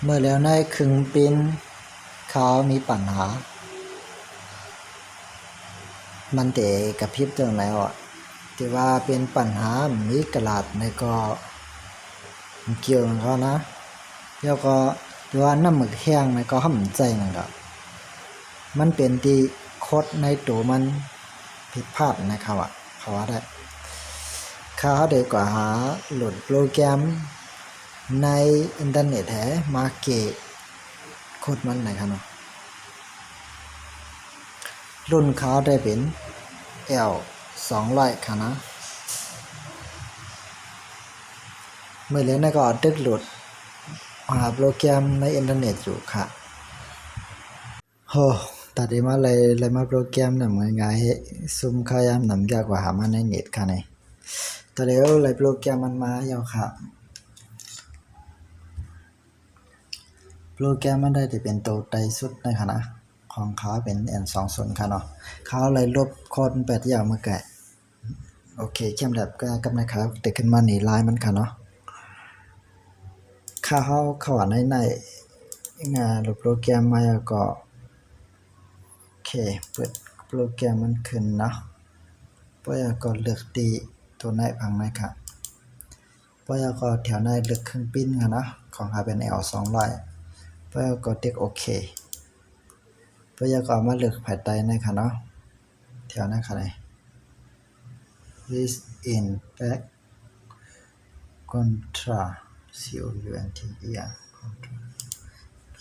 เมื่อแล้วในครึ่งปีนเขามีปัญหามันเตะกับพริบตรงแล้วที่ว่าเป็นปัญหามีกระลาดในก็เกี่ยวกับเขานะแล้วก็ที่ว่าน้ำหมึกแห้งในก็ห้ำใจนั่นก็มันเป็นที่โคดในตัวมันผิดพลาดนะครับเขาว่าได้เขาได้กว่าหาโหลดโปรแกรมในอินเทอร์เน็ตแท้มาเกะโคดมันนะครับเนาะรุ่นเขาได้เป็น L 200ค่ะนะเมื่อเรียนก็ดึกโหลดหาโปรแกรมในอินเทอร์เน็ตอยู่ค่ะโหตัดได้มาเลยมาโปรแกรมนำง่ายๆซุ่มขยามนำยากกว่าหามาในเน็ตค่ะนี่ตอนแล้วเลยโปรแกรมมันมายาวค่ะโปรแกรมมันได้ที่เป็นตัวใดสุดนะคะนะของเขาเป็น N20 ค่ะเนาะเขาเลยลบโค้ดไปที่อย่างเมื่อกี้โอเคเข้มแบบก็กับนะครับแต่ขึ้นมานี่ลายมันค่ะเนาะเข้าในงานโปรแกรมมาแล้วก็โอเคเปิดโปรแกรมมันขึ้นเนาะพอยากเลือกตีตัวไหนพังไหมครับพอยากแถวไหนเลือกเครื่องปิ้นค่ะเนาะของหาเป็น L200พอยากติ๊กโอเคพอยากมาเลือกภายใต้นะคะเนาะแถวนั้นค่ะเลย this in back contra COUNT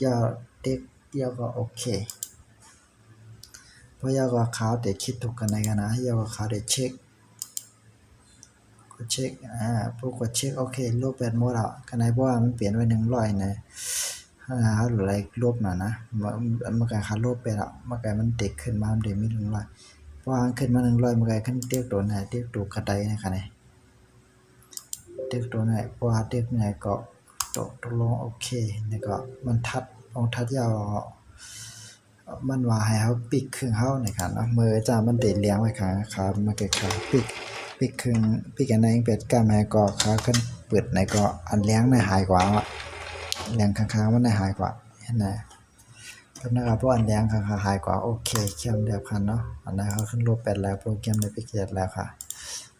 ยาวติ๊กยาวก็โอเคพอยากเขาได้คิดถูกกันในกันนะยาวเขาได้เช็คก็เช็คพวกก็เช็คโอเคลบ8หมดแล้วกันไหนเพราะว่ามันเปลี่ยนไว้100นะเขาหลายลบน่ะนะมันก็ค่าลบไปแล้วมันก็มันเด็กขึ้นมามันได้มี100เพราะว่าขึ้นมา100มันก็ขึ้นเตียกตัวไหนเตียกตัวกระไดนะคะนี่เตียกตัวไหนเพราะว่าเตียกไหนก็ตกลงโอเคนี่ก็มันทัดยาวมันว่าให้เฮาปิกครึ่งเฮานี่ค่ะเนาะมือจ้ามันได้เลี้ยงไว้ค่ะครับมันก็ขาปิกครึ่งปิกอันไหนเป็ดกล้ามให้ก็ขาขึ้นเปิดไหนก็อันเลี้ยงในหายกว่าเลี้ยงข้างๆมันได้หายกว่าเห็นไหมครับนะครับเพราะอันเลี้ยงข้างๆหายกว่าโอเคเข้มเดียวกันเนาะอันนั้นเขาขึ้นลบ8แล้วโปรแกรมได้ปิกเสร็จแล้วค่ะ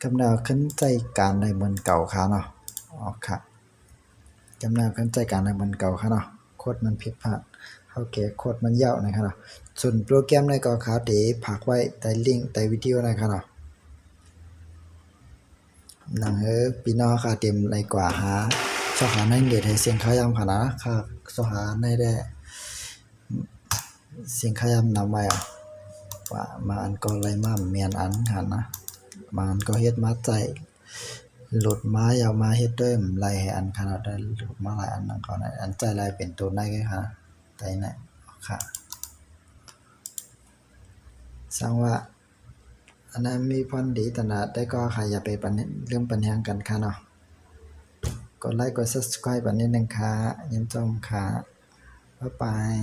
กำลังขึ้นใจการในเหมือนเก่าค่ะเนาะอ๋อค่ะกำลังขึ้นใจการในเหมือนเก่าค่ะเนาะโคตรมันผิดพลาดโอเคโคตรมันยาวนะครับเนาะส่วนโปรแกรมในก็เขาได้ฝากไว้ใต้ลิงก์ใต้วิดีโอนะครับเนาะหนังพี่น้องค่ะเต็มในกว่าหาสหาในเน็ตให้เสียงขยำค่ะนะค่ะสหาในได้เสียงขยำนำไว้ว่ามาอันก็ไล่มาเมียนอันค่ะนะมาอันก็เฮ็ดมาใจหลุดมายาวมาเฮ็ดด้วยไล่ให้อันค่ะได้หลุดมาหลายอันนั่นก็ได้อันใจลายเป็นตัวในค่ะไตนะค่ะสร้างว่าอันนั้นมีพรดีตนาได้ก็ค่ะอย่าไปเรื่องปัญหากันค่ะเนาะกดไลค์กด Subscribe บัดนี้นึงค่ะยินจมค่ะบ๊ายบาย